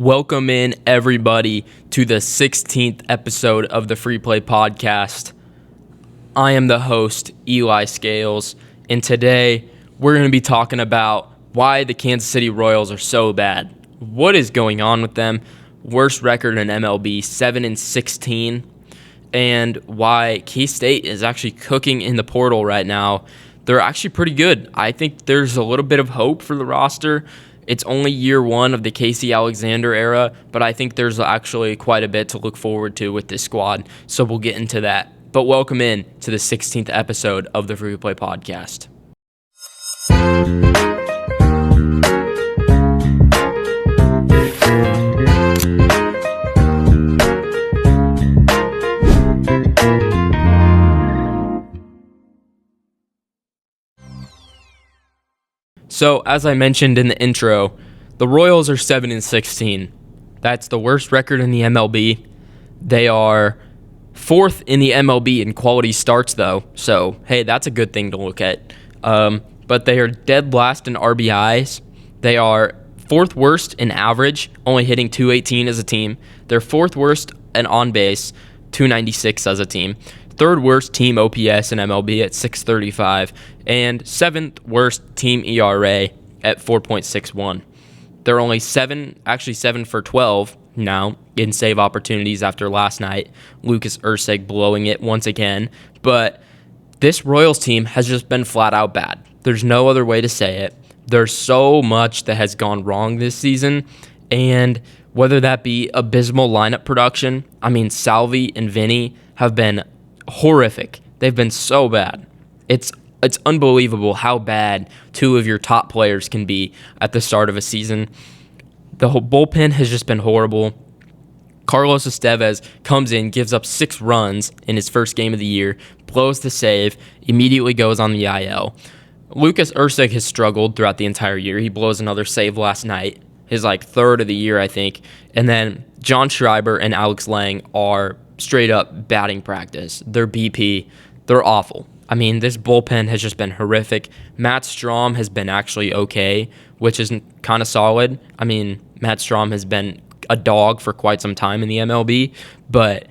Welcome in, everybody, to the 16th episode of the Free Play Podcast. I am the host, Eli Scales, and today we're going to be talking about why the Kansas City Royals are so bad. What is going on with them? Worst record in MLB, 7-16, and why K-State is actually cooking in the portal right now. They're actually pretty good. I think there's a little bit of hope for the roster. It's only year one of the Casey Alexander era, but I think there's actually quite a bit to look forward to with this squad, so we'll get into that. But welcome in to the 16th episode of the Free Play Podcast. So, as I mentioned in the intro, the Royals are 7-16. That's the worst record in the MLB. They are fourth in the MLB in quality starts, though. So, hey, that's a good thing to look at. But they are dead last in RBIs. They are fourth worst in average, only hitting .218 as a team. They're fourth worst in on base, .296 as a team. Third worst team OPS in MLB at .635, and seventh worst team ERA at 4.61. They're only 7 for 12 now in save opportunities after last night. Lucas Erceg blowing it once again. But this Royals team has just been flat out bad. There's no other way to say it. There's so much that has gone wrong this season, and whether that be abysmal lineup production, I mean, Salvi and Vinny have been horrific. They've been so bad. It's unbelievable how bad two of your top players can be at the start of a season. The whole bullpen has just been horrible. Carlos Estevez comes in, gives up 6 runs in his first game of the year, blows the save, immediately goes on the IL. Lucas Erceg has struggled throughout the entire year. He blows another save last night, his third of the year, I think. And then John Schreiber and Alex Lang are straight up batting practice. They're BP. They're awful. I mean, this bullpen has just been horrific. Matt Strahm has been actually okay, which is kind of solid. I mean, Matt Strahm has been a dog for quite some time in the MLB, but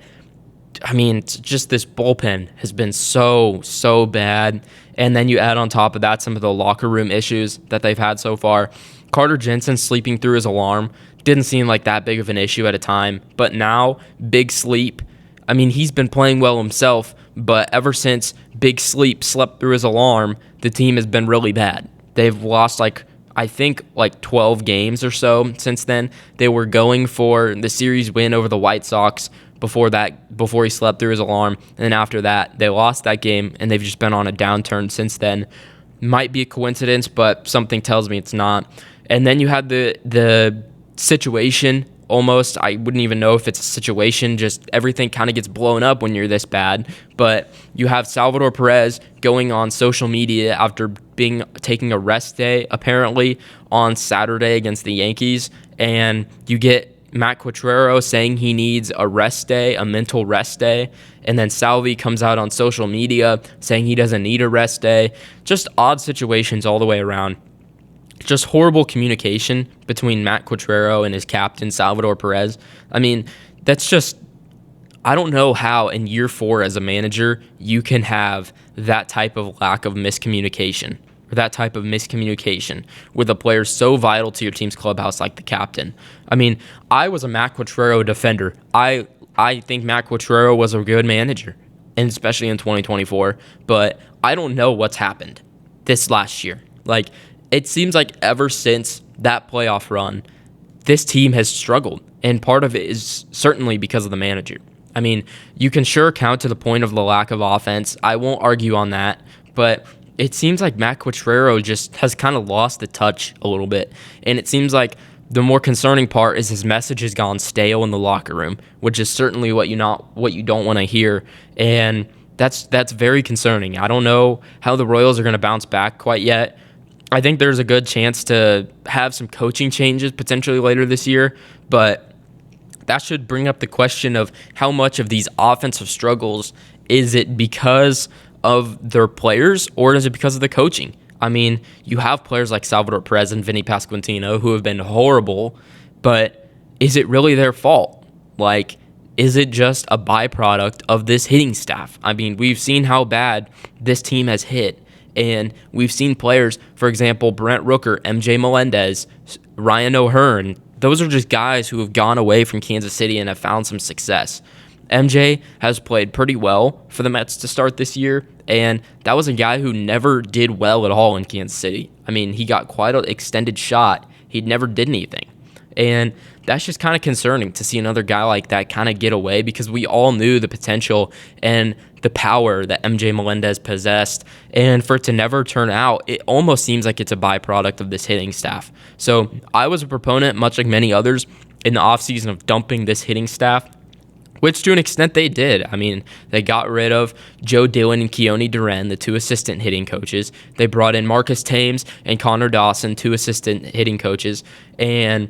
I mean, just this bullpen has been so bad. And then you add on top of that some of the locker room issues that they've had so far. Carter Jensen sleeping through his alarm didn't seem like that big of an issue at a time, but now Big Sleep, I mean, he's been playing well himself, but ever since Big Sleep slept through his alarm, the team has been really bad. They've lost I think 12 games or so since then. They were going for the series win over the White Sox before he slept through his alarm, and then after that, they lost that game, and they've just been on a downturn since then. Might be a coincidence, but something tells me it's not. And then you had the situation. Almost, I wouldn't even know if it's a situation, just everything kind of gets blown up when you're this bad. But you have Salvador Perez going on social media after taking a rest day, apparently, on Saturday against the Yankees. And you get Matt Quatraro saying he needs a rest day, a mental rest day. And then Salvi comes out on social media saying he doesn't need a rest day. Just odd situations all the way around. Just horrible communication between Matt Quatraro and his captain, Salvador Perez. I mean, that's just, I don't know how in year 4 as a manager you can have that type of lack of miscommunication or that type of miscommunication with a player so vital to your team's clubhouse like the captain. I mean, I was a Matt Quatraro defender. I think Matt Quatraro was a good manager, and especially in 2024, but I don't know what's happened this last year. It seems like ever since that playoff run, this team has struggled, and part of it is certainly because of the manager. I mean, you can sure count to the point of the lack of offense. I won't argue on that, but it seems like Matt Quatraro just has kind of lost the touch a little bit, and it seems like the more concerning part is his message has gone stale in the locker room, which is certainly what you don't want to hear, and that's very concerning. I don't know how the Royals are going to bounce back quite yet. I think there's a good chance to have some coaching changes potentially later this year, but that should bring up the question of how much of these offensive struggles is it because of their players or is it because of the coaching? I mean, you have players like Salvador Perez and Vinny Pasquantino who have been horrible, but is it really their fault? Like, is it just a byproduct of this hitting staff? I mean, we've seen how bad this team has hit, and we've seen players, for example, Brent Rooker, MJ Melendez, Ryan O'Hearn. Those are just guys who have gone away from Kansas City and have found some success. MJ has played pretty well for the Mets to start this year, and that was a guy who never did well at all in Kansas City. I mean, he got quite an extended shot. He never did anything. And that's just kind of concerning to see another guy like that kind of get away, because we all knew the potential and the power that MJ Melendez possessed. And for it to never turn out, it almost seems like it's a byproduct of this hitting staff. So I was a proponent, much like many others, in the offseason of dumping this hitting staff, which to an extent they did. I mean, they got rid of Joe Dillon and Keone Duren, the two assistant hitting coaches. They brought in Marcus Thames and Connor Dawson, two assistant hitting coaches. And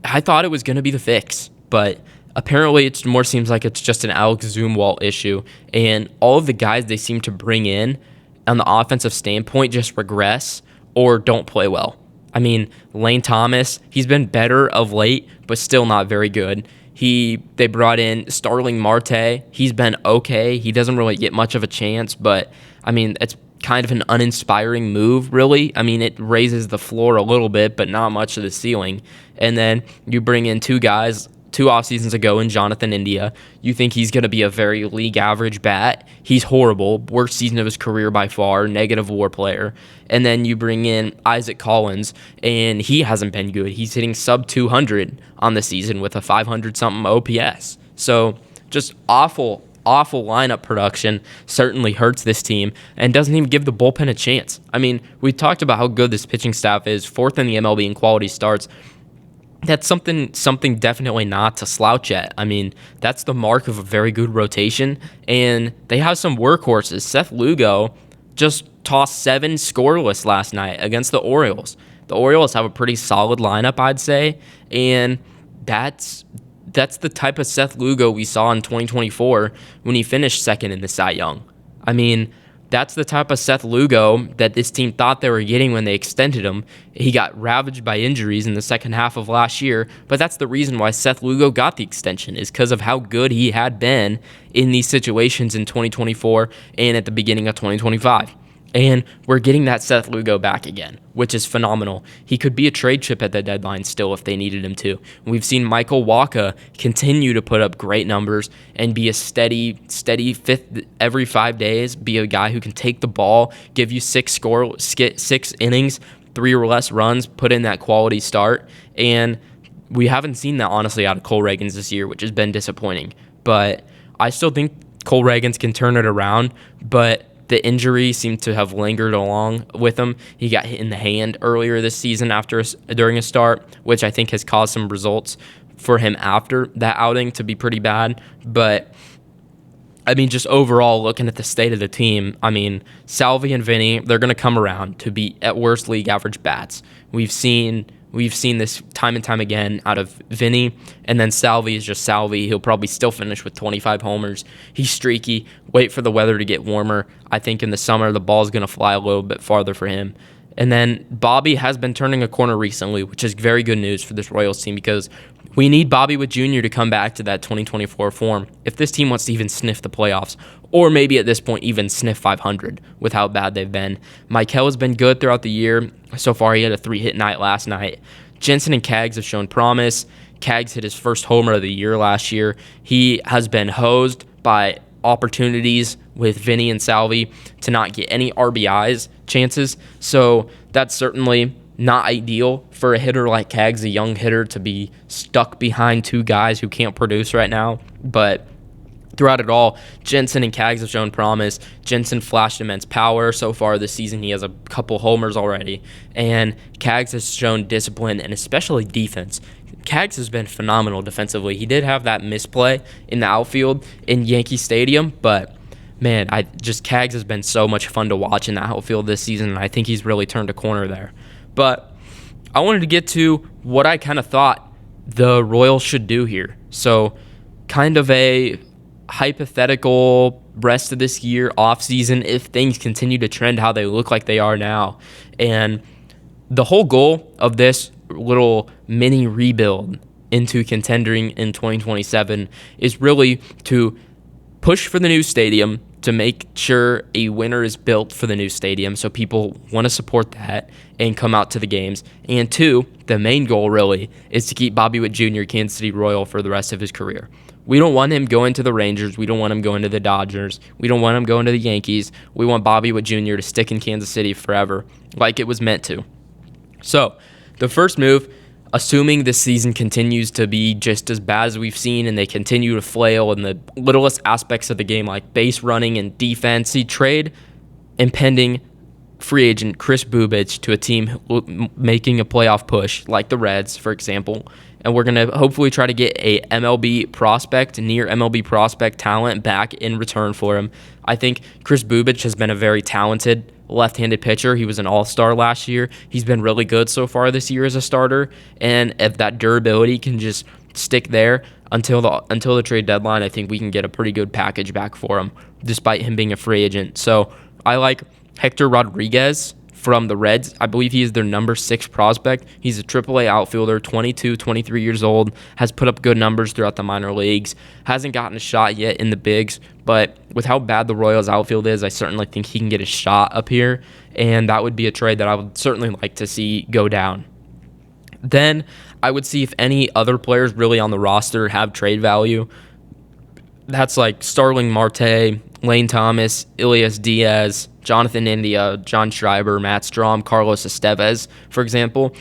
I thought it was going to be the fix, but apparently it more seems like it's just an Alex Zumwalt issue. And all of the guys they seem to bring in on the offensive standpoint just regress or don't play well. I mean, Lane Thomas, he's been better of late, but still not very good. They brought in Starling Marte. He's been okay. He doesn't really get much of a chance, but I mean, it's kind of an uninspiring move, really. I mean, it raises the floor a little bit, but not much of the ceiling. And then you bring in two guys 2 off seasons ago in Jonathan India. You think he's going to be a very league average bat. He's horrible. Worst season of his career by far. Negative WAR player. And then you bring in Isaac Collins, and he hasn't been good. He's hitting sub 200 on the season with a 500-something OPS. So just awful lineup production certainly hurts this team and doesn't even give the bullpen a chance. I mean, we talked about how good this pitching staff is, 4th in the MLB in quality starts. That's something definitely not to slouch at. I mean, that's the mark of a very good rotation, and they have some workhorses. Seth Lugo just tossed 7 scoreless last night against the Orioles. The Orioles have a pretty solid lineup, I'd say, and that's the type of Seth Lugo we saw in 2024 when he finished 2nd in the Cy Young. I mean, that's the type of Seth Lugo that this team thought they were getting when they extended him. He got ravaged by injuries in the second half of last year, but that's the reason why Seth Lugo got the extension, is because of how good he had been in these situations in 2024 and at the beginning of 2025. And we're getting that Seth Lugo back again, which is phenomenal. He could be a trade chip at the deadline still if they needed him to. We've seen Michael Wacha continue to put up great numbers and be a steady 5th every 5 days, be a guy who can take the ball, give you 6 innings, 3 or less runs, put in that quality start. And we haven't seen that, honestly, out of Cole Ragans this year, which has been disappointing. But I still think Cole Ragans can turn it around, but the injury seemed to have lingered along with him. He got hit in the hand earlier this season during a start, which I think has caused some results for him after that outing to be pretty bad. But, I mean, just overall, looking at the state of the team, I mean, Salvi and Vinny, they're going to come around to be, at worst, league average bats. We've seen this time and time again out of Vinny, and then Salvi is just Salvi. He'll probably still finish with 25 homers. He's streaky. Wait for the weather to get warmer. I think in the summer the ball's going to fly a little bit farther for him. And then Bobby has been turning a corner recently, which is very good news for this Royals team, because we need Bobby Witt Jr. to come back to that 2024 form if this team wants to even sniff the playoffs, or maybe at this point even sniff 500 with how bad they've been. Maikel has been good throughout the year. So far, he had a 3-hit night last night. Jensen and Kaggs have shown promise. Kaggs hit his first homer of the year last year. He has been hosed by opportunities with Vinny and Salvi to not get any RBIs chances. So that's certainly not ideal for a hitter like Kaggs, a young hitter, to be stuck behind 2 guys who can't produce right now. But throughout it all, Jensen and Kaggs have shown promise. Jensen flashed immense power so far this season. He has a couple homers already. And Kaggs has shown discipline and especially defense. Kaggs has been phenomenal defensively. He did have that misplay in the outfield in Yankee Stadium, but man, Kaggs has been so much fun to watch in the outfield this season, and I think he's really turned a corner there. But I wanted to get to what I kind of thought the Royals should do here. So kind of a hypothetical rest of this year, offseason, if things continue to trend how they look like they are now. And the whole goal of this little mini rebuild into contending in 2027 is really to push for the new stadium, to make sure a winner is built for the new stadium so people want to support that and come out to the games. And two, the main goal really is to keep Bobby Witt Jr. Kansas City Royal for the rest of his career. We don't want him going to the Rangers. We don't want him going to the Dodgers. We don't want him going to the Yankees. We want Bobby Witt Jr. to stick in Kansas City forever like it was meant to. So the first move, assuming this season continues to be just as bad as we've seen and they continue to flail in the littlest aspects of the game like base running and defense, he trade impending free agent Kris Bubic to a team making a playoff push like the Reds, for example. And we're going to hopefully try to get a MLB prospect, near MLB prospect talent back in return for him. I think Kris Bubic has been a very talented left-handed pitcher. He was an all-star last year. He's been really good so far this year as a starter. And if that durability can just stick there until the trade deadline, I think we can get a pretty good package back for him, despite him being a free agent. So I like Hector Rodriguez from the Reds. I believe he is their number 6 prospect. He's a AAA outfielder, 22, 23 years old, has put up good numbers throughout the minor leagues, hasn't gotten a shot yet in the bigs, but with how bad the Royals outfield is, I certainly think he can get a shot up here, and that would be a trade that I would certainly like to see go down. Then I would see if any other players really on the roster have trade value. That's like Starling Marte, Lane Thomas, Elias Diaz, Jonathan India, John Schreiber, Matt Strom, Carlos Estevez, for example.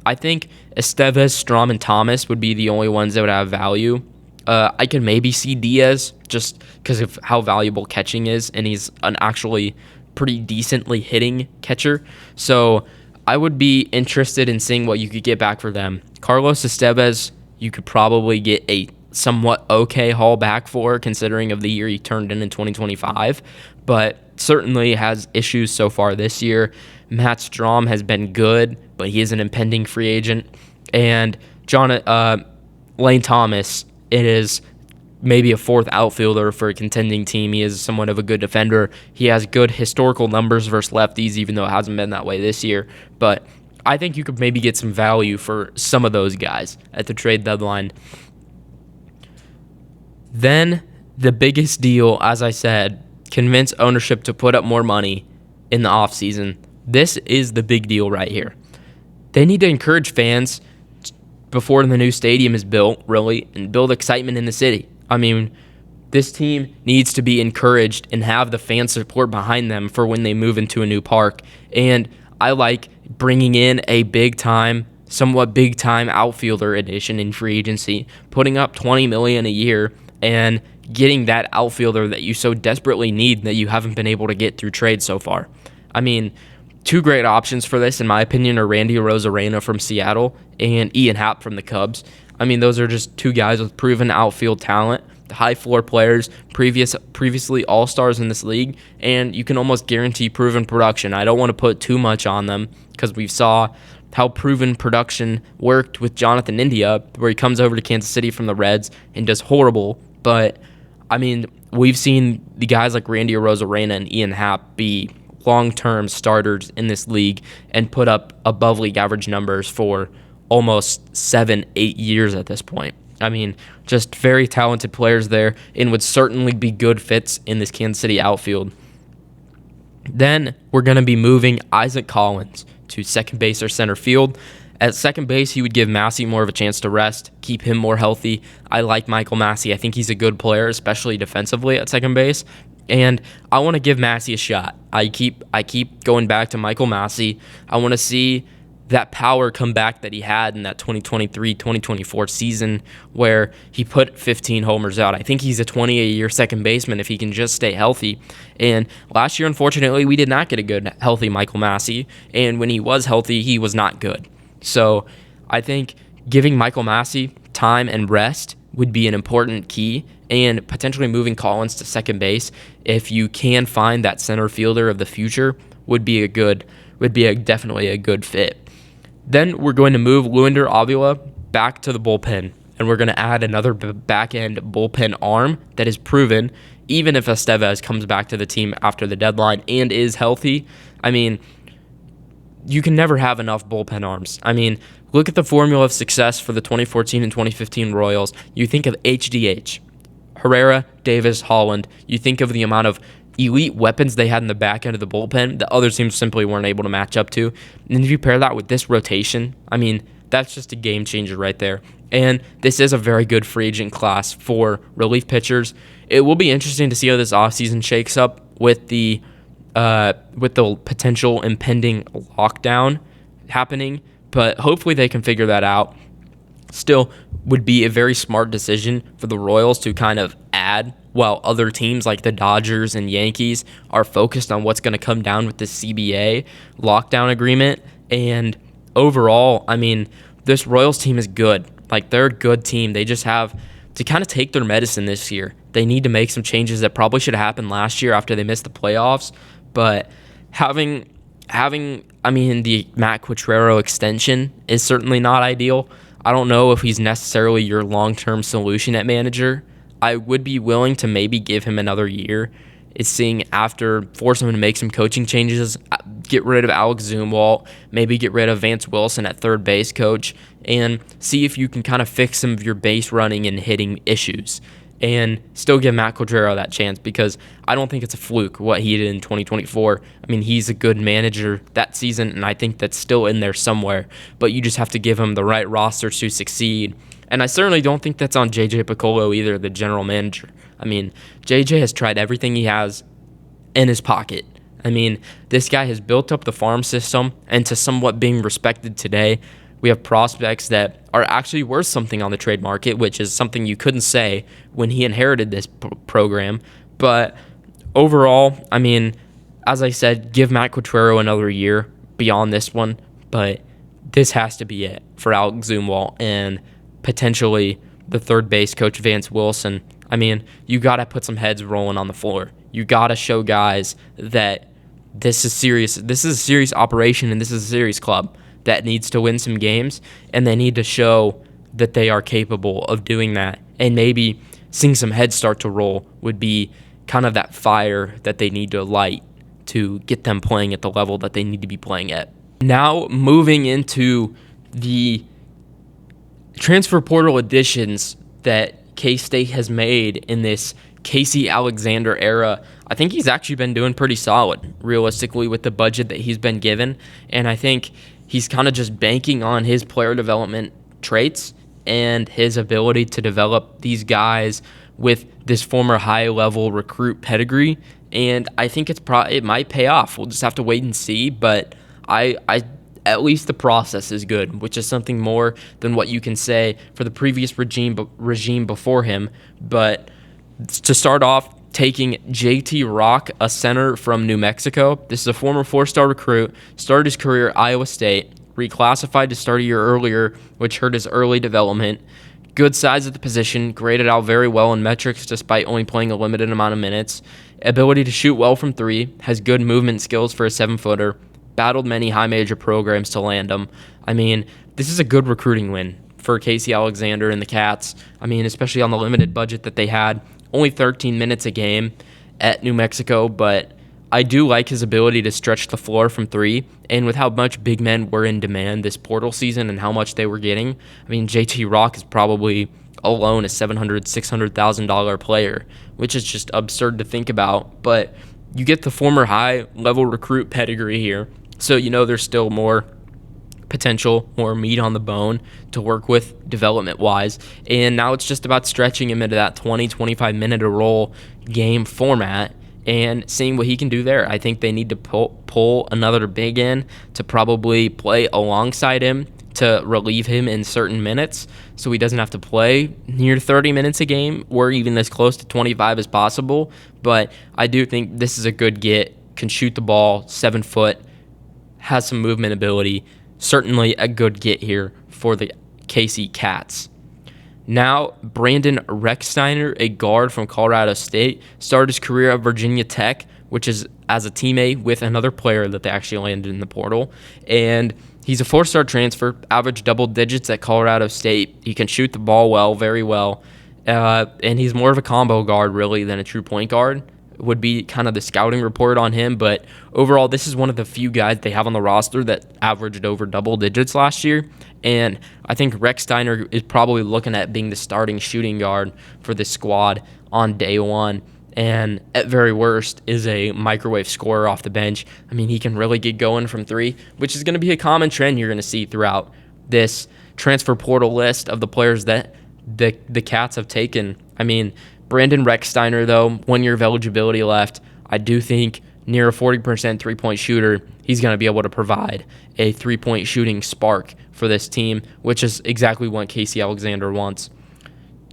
I think Estevez, Strom, and Thomas would be the only ones that would have value. I can maybe see Diaz just because of how valuable catching is, and he's an actually pretty decently hitting catcher. So I would be interested in seeing what you could get back for them. Carlos Estevez, you could probably get a somewhat okay haul back for, considering of the year he turned in 2025, but certainly has issues so far this year. Matt Strom has been good, but he is an impending free agent. And Lane Thomas, it is maybe a 4th outfielder for a contending team. He is somewhat of a good defender. He has good historical numbers versus lefties, even though it hasn't been that way this year. But I think you could maybe get some value for some of those guys at the trade deadline. Then the biggest deal, as I said, convince ownership to put up more money in the offseason. This is the big deal right here. They need to encourage fans before the new stadium is built, really, and build excitement in the city. I mean, this team needs to be encouraged and have the fan support behind them for when they move into a new park. And I like bringing in a somewhat big-time outfielder addition in free agency, putting up $20 million a year and getting that outfielder that you so desperately need that you haven't been able to get through trade so far. I mean, 2 great options for this, in my opinion, are Randy Arozarena from Seattle and Ian Happ from the Cubs. I mean, those are just 2 guys with proven outfield talent, high floor players, previously all-stars in this league, and you can almost guarantee proven production. I don't want to put too much on them because we saw how proven production worked with Jonathan India, where he comes over to Kansas City from the Reds and does horrible. But, I mean, we've seen the guys like Randy Arozarena and Ian Happ be long-term starters in this league and put up above league average numbers for almost 7-8 years at this point. I mean, just very talented players there and would certainly be good fits in this Kansas City outfield. Then we're going to be moving Isaac Collins to second base or center field. At second base, he would give Massey more of a chance to rest, keep him more healthy. I like Michael Massey. I think he's a good player, especially defensively at second base. And I want to give Massey a shot. I keep going back to Michael Massey. I want to see that power come back that he had in that 2023-2024 season where he put 15 homers out. I think he's a 28-year second baseman if he can just stay healthy. And last year, unfortunately, we did not get a good, healthy Michael Massey. And when he was healthy, he was not good. So I think giving Michael Massey time and rest would be an important key, and potentially moving Collins to second base, if you can find that center fielder of the future, would be definitely a good fit. Then we're going to move Luinder Avila back to the bullpen, and we're going to add another back-end bullpen arm that is proven, even if Estevez comes back to the team after the deadline and is healthy. I mean, you can never have enough bullpen arms. I mean, Look at the formula of success for the 2014 and 2015 Royals. You think of HDH, Herrera, Davis, Holland. You think of the amount of elite weapons they had in the back end of the bullpen that other teams simply weren't able to match up to. And if you pair that with this rotation, I mean, that's just a game changer right there. And this is a very good free agent class for relief pitchers. It will be interesting to see how this offseason shakes up with the potential impending lockdown happening, but hopefully they can figure that out. Still would be a very smart decision for the Royals to kind of add, while other teams like the Dodgers and Yankees are focused on what's going to come down with the CBA lockdown agreement. And overall, I mean, this Royals team is good. Like, they're a good team. They just have to kind of take their medicine this year. They need to make some changes that probably should have happened last year after they missed the playoffs. But having the Matt Quatraro extension is certainly not ideal. I don't know if he's necessarily your long-term solution at manager. I would be willing to maybe give him another year. It's force him to make some coaching changes, get rid of Alex Zumwalt, maybe get rid of Vance Wilson at third base coach, and see if you can kind of fix some of your base running and hitting issues, and still give Matt Quatraro that chance, because I don't think it's a fluke what he did in 2024. I mean, he's a good manager that season, and I think that's still in there somewhere, but you just have to give him the right roster to succeed. And I certainly don't think that's on J.J. Piccolo either, the general manager. I mean, J.J. has tried everything he has in his pocket. I mean, this guy has built up the farm system, and to somewhat being respected today, we have prospects that are actually worth something on the trade market, which is something you couldn't say when he inherited this program. But overall, I mean, as I said, give Matt Quatraro another year beyond this one, but this has to be it for Alex Zumwalt and potentially the third base coach, Vance Wilson. I mean, you got to put some heads rolling on the floor. You got to show guys that this is serious. This is a serious operation, and this is a serious club that needs to win some games, and they need to show that they are capable of doing that. And maybe seeing some heads start to roll would be kind of that fire that they need to light to get them playing at the level that they need to be playing at. Now, moving into the transfer portal additions that K-State has made in this Casey Alexander era, I think he's actually been doing pretty solid, realistically, with the budget that he's been given. And I think he's kind of just banking on his player development traits and his ability to develop these guys with this former high-level recruit pedigree. And I think it might pay off. We'll just have to wait and see. But I at least the process is good, which is something more than what you can say for the previous regime before him. But to start off, taking JT Rock, a center from New Mexico. This is a former four-star recruit, started his career at Iowa State, reclassified to start a year earlier, which hurt his early development. Good size at the position, graded out very well in metrics despite only playing a limited amount of minutes. Ability to shoot well from three, has good movement skills for a 7-footer, battled many high major programs to land him. I mean, this is a good recruiting win for Casey Alexander and the Cats. I mean, especially on the limited budget that they had. Only 13 minutes a game at New Mexico, but I do like his ability to stretch the floor from three, and with how much big men were in demand this portal season and how much they were getting, I mean, JT Rock is probably alone a $700,000, $600,000 player, which is just absurd to think about, but you get the former high-level recruit pedigree here, so you know there's still more potential, more meat on the bone to work with development-wise. And now it's just about stretching him into that 20-25 minute a roll game format and seeing what he can do there. I think they need to pull another big in to probably play alongside him to relieve him in certain minutes so he doesn't have to play near 30 minutes a game or even as close to 25 as possible. But I do think this is a good get, can shoot the ball, 7 foot, has some movement ability. Certainly a good get here for the KC Cats. Now, Brandon Rechsteiner, a guard from Colorado State, started his career at Virginia Tech, which is as a teammate with another player that they actually landed in the portal. And he's a 4-star transfer, averaged double digits at Colorado State. He can shoot the ball well, very well. And he's more of a combo guard, really, than a true point guard. would be kind of the scouting report on him. But overall, this is one of the few guys they have on the roster that averaged over double digits last year. And I think Rex Steiner is probably looking at being the starting shooting guard for this squad on day one. And at very worst is a microwave scorer off the bench. I mean, he can really get going from three, which is going to be a common trend you're going to see throughout this transfer portal list of the players that the Cats have taken. I mean, Brandon Rexsteiner, though, 1 year of eligibility left. I do think near a 40% three-point shooter, he's going to be able to provide a three-point shooting spark for this team, which is exactly what Casey Alexander wants.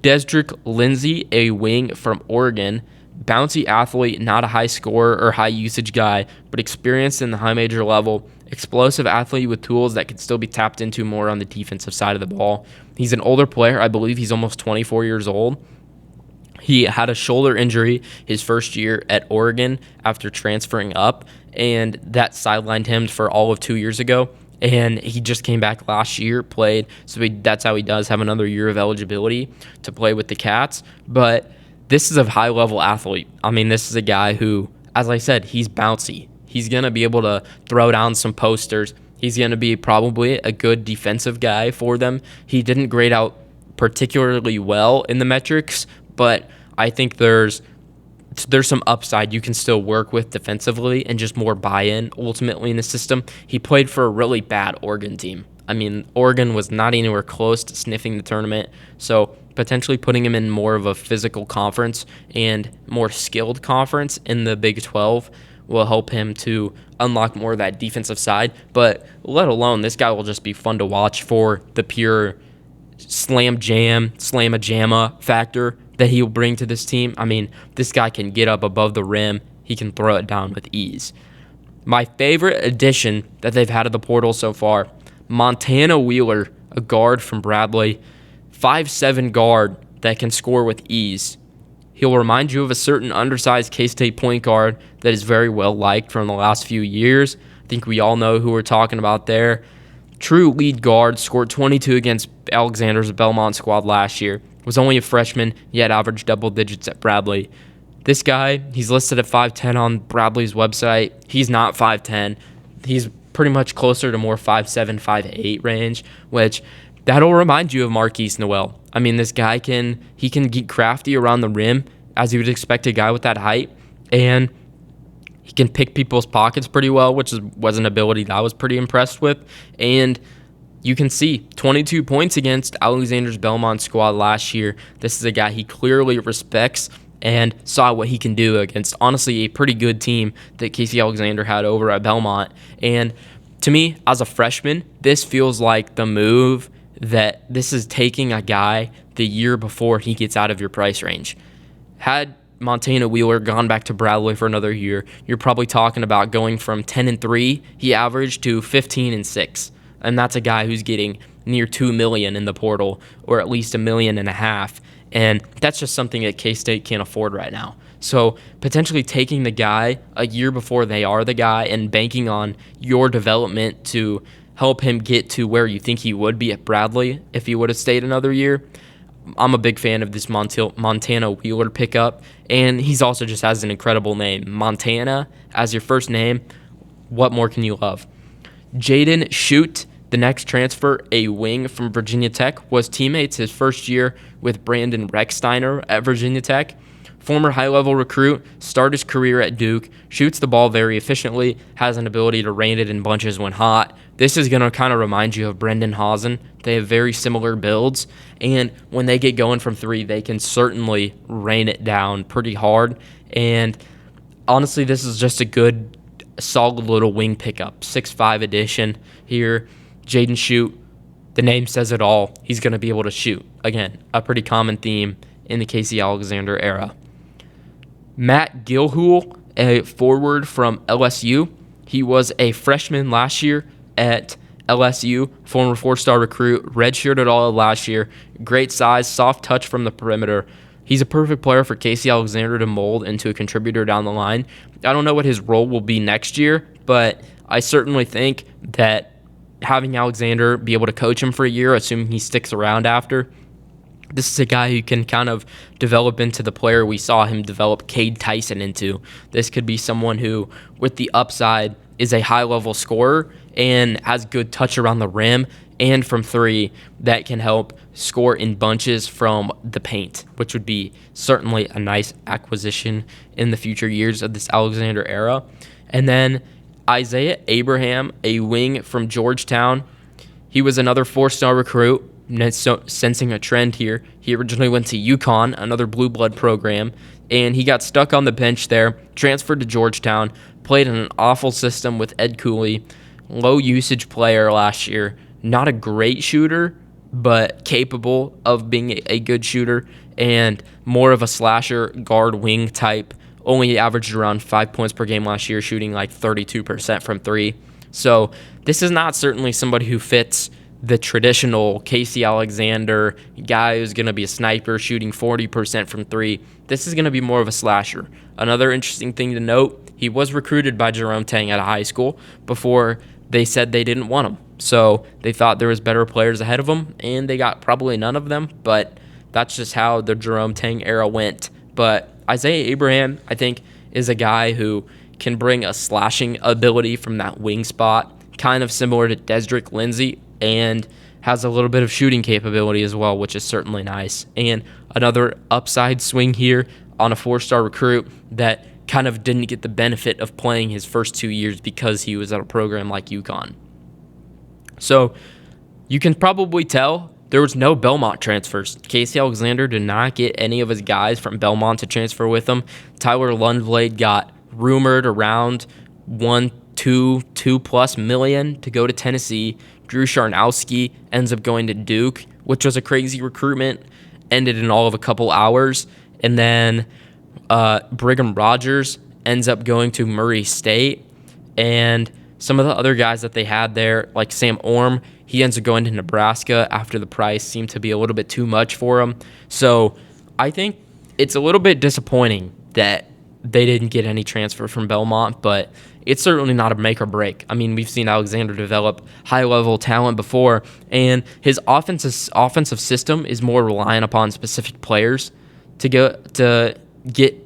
Desdrick Lindsey, a wing from Oregon, bouncy athlete, not a high scorer or high usage guy, but experienced in the high major level, explosive athlete with tools that can still be tapped into more on the defensive side of the ball. He's an older player. I believe he's almost 24 years old. He had a shoulder injury his first year at Oregon after transferring up, and that sidelined him for all of 2 years ago. And he just came back last year, played, so that's how he does have another year of eligibility to play with the Cats. But this is a high-level athlete. I mean, this is a guy who, as I said, he's bouncy. He's going to be able to throw down some posters. He's going to be probably a good defensive guy for them. He didn't grade out particularly well in the metrics, but I think there's some upside you can still work with defensively and just more buy-in ultimately in the system. He played for a really bad Oregon team. I mean, Oregon was not anywhere close to sniffing the tournament, so potentially putting him in more of a physical conference and more skilled conference in the Big 12 will help him to unlock more of that defensive side. But let alone, this guy will just be fun to watch for the pure slam-a-jamma factor that he'll bring to this team. I mean, this guy can get up above the rim. He can throw it down with ease. My favorite addition that they've had at the portal so far, Montana Wheeler, a guard from Bradley, 5'7" guard that can score with ease. He'll remind you of a certain undersized K-State point guard that is very well liked from the last few years. I think we all know who we're talking about there. True lead guard, scored 22 against Alexander's Belmont squad last year. Was only a freshman, yet averaged double digits at Bradley. This guy, he's listed at 5'10" on Bradley's website. He's not 5'10". He's pretty much closer to more 5'7", 5'8" range, which that'll remind you of Marquise Noel. I mean, this guy can get crafty around the rim, as you would expect a guy with that height, and he can pick people's pockets pretty well, which was an ability that I was pretty impressed with. And you can see 22 points against Alexander's Belmont squad last year. This is a guy he clearly respects and saw what he can do against, honestly, a pretty good team that Casey Alexander had over at Belmont. And to me, as a freshman, this feels like the move that this is taking a guy the year before he gets out of your price range. Had Montana Wheeler gone back to Bradley for another year, you're probably talking about going from 10-3 he averaged to 15-6. And that's a guy who's getting near $2 million in the portal, or at least $1.5 million. And that's just something that K-State can't afford right now. So potentially taking the guy a year before they are the guy and banking on your development to help him get to where you think he would be at Bradley if he would have stayed another year. I'm a big fan of this Montana Wheeler pickup, and he's also just has an incredible name. Montana as your first name, what more can you love? Jaden Schutt, the next transfer, a wing from Virginia Tech, was teammates his first year with Brandon Rexsteiner at Virginia Tech. Former high-level recruit, started his career at Duke, shoots the ball very efficiently, has an ability to rain it in bunches when hot. This is going to kind of remind you of Brendan Hausen. They have very similar builds, and when they get going from three, they can certainly rain it down pretty hard. And honestly, this is just a good, solid little wing pickup. 6'5" addition here. Jaden Schutt, the name says it all. He's going to be able to shoot. Again, a pretty common theme in the Casey Alexander era. Matt Gilhool, a forward from LSU. He was a freshman last year at LSU, former four-star recruit, redshirted all of last year. Great size, soft touch from the perimeter. He's a perfect player for Casey Alexander to mold into a contributor down the line. I don't know what his role will be next year, but I certainly think that having Alexander be able to coach him for a year, assuming he sticks around after, This is a guy who can kind of develop into the player we saw him develop Cade Tyson into. This could be someone who, with the upside, is a high-level scorer and has good touch around the rim and from three that can help score in bunches from the paint, which would be certainly a nice acquisition in the future years of this Alexander era. And then Isaiah Abraham, a wing from Georgetown. He was another four-star recruit, sensing a trend here. He originally went to UConn, another blue blood program, and he got stuck on the bench there, transferred to Georgetown, played in an awful system with Ed Cooley, low usage player last year, not a great shooter, but capable of being a good shooter, and more of a slasher guard wing type. Only averaged around 5 points per game last year, shooting like 32% from three. So this is not certainly somebody who fits the traditional Casey Alexander guy who's going to be a sniper shooting 40% from three. This is going to be more of a slasher. Another interesting thing to note, he was recruited by Jerome Tang at a high school before they said they didn't want him. So they thought there was better players ahead of him, and they got probably none of them, but that's just how the Jerome Tang era went. But Isaiah Abraham, I think, is a guy who can bring a slashing ability from that wing spot, kind of similar to Desrick Lindsay, and has a little bit of shooting capability as well, which is certainly nice. And another upside swing here on a four-star recruit that kind of didn't get the benefit of playing his first 2 years because he was at a program like UConn. So you can probably tell there was no Belmont transfers. Casey Alexander did not get any of his guys from Belmont to transfer with him. Tyler Lundblade got rumored around $2+ million to go to Tennessee. Drew Sharnowski ends up going to Duke, which was a crazy recruitment, ended in all of a couple hours. And then Brigham Rogers ends up going to Murray State. And some of the other guys that they had there, like Sam Orm, he ends up going to Nebraska after the price seemed to be a little bit too much for him. So I think it's a little bit disappointing that they didn't get any transfer from Belmont, but it's certainly not a make or break. I mean, we've seen Alexander develop high-level talent before, and his offensive system is more reliant upon specific players to get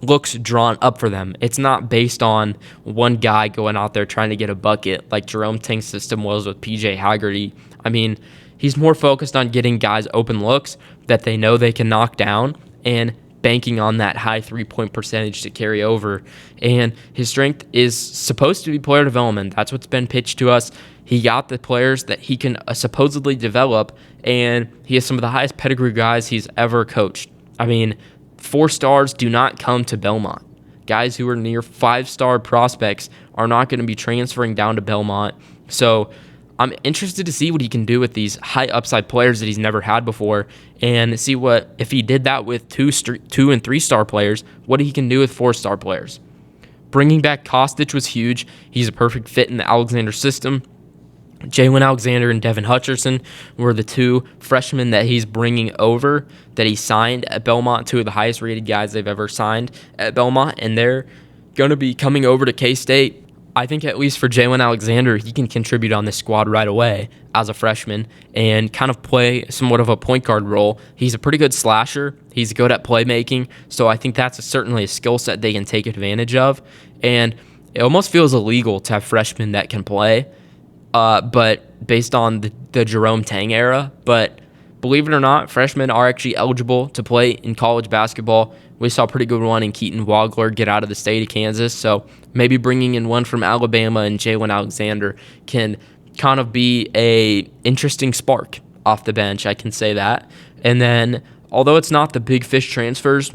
looks drawn up for them. It's not based on one guy going out there trying to get a bucket like Jerome Tang's system was with PJ Haggerty. I mean, he's more focused on getting guys open looks that they know they can knock down and banking on that high three-point percentage to carry over. And his strength is supposed to be player development. That's what's been pitched to us. He got the players that he can supposedly develop, and he has some of the highest pedigree guys he's ever coached. I mean, 4 stars do not come to Belmont. Guys who are near 5-star prospects are not going to be transferring down to Belmont. So I'm interested to see what he can do with these high upside players that he's never had before, and see what if he did that with 2 and 3-star players, what he can do with 4-star players. Bringing back Kostic was huge. He's a perfect fit in the Alexander system. Jalen Alexander and Devin Hutcherson were the 2 freshmen that he's bringing over that he signed at Belmont, 2 of the highest rated guys they've ever signed at Belmont, and they're going to be coming over to K-State. I think at least for Jalen Alexander, he can contribute on this squad right away as a freshman and kind of play somewhat of a point guard role. He's a pretty good slasher. He's good at playmaking, so I think that's certainly a skill set they can take advantage of. And it almost feels illegal to have freshmen that can play, but based on the Jerome Tang era. But believe it or not, freshmen are actually eligible to play in college basketball. We saw a pretty good one in Keaton Wagler get out of the state of Kansas. So maybe bringing in one from Alabama and Jalen Alexander can kind of be a interesting spark off the bench. I can say that. And then, although it's not the big fish transfers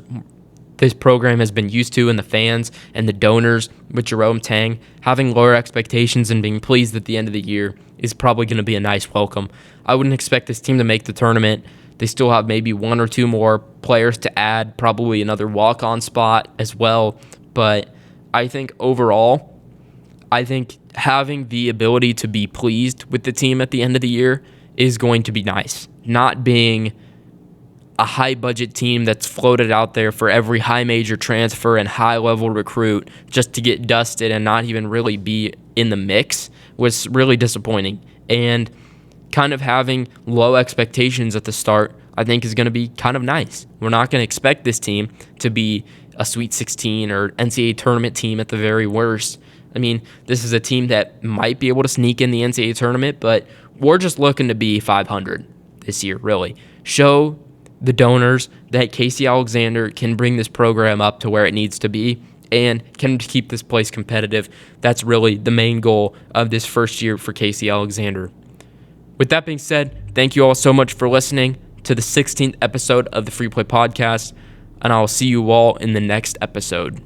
this program has been used to, and the fans and the donors with Jerome Tang, having lower expectations and being pleased at the end of the year is probably going to be a nice welcome. I wouldn't expect this team to make the tournament. They still have maybe 1 or 2 more players to add, probably another walk-on spot as well. But I think overall, having the ability to be pleased with the team at the end of the year is going to be nice. Not being a high-budget team that's floated out there for every high major transfer and high-level recruit just to get dusted and not even really be in the mix was really disappointing. And kind of having low expectations at the start, I think is going to be kind of nice. We're not going to expect this team to be a Sweet 16 or NCAA tournament team at the very worst. I mean, this is a team that might be able to sneak in the NCAA tournament, but we're just looking to be 500 this year, really. Show the donors that Casey Alexander can bring this program up to where it needs to be and can keep this place competitive. That's really the main goal of this first year for Casey Alexander. With that being said, thank you all so much for listening to the 16th episode of the Free Play Podcast, and I'll see you all in the next episode.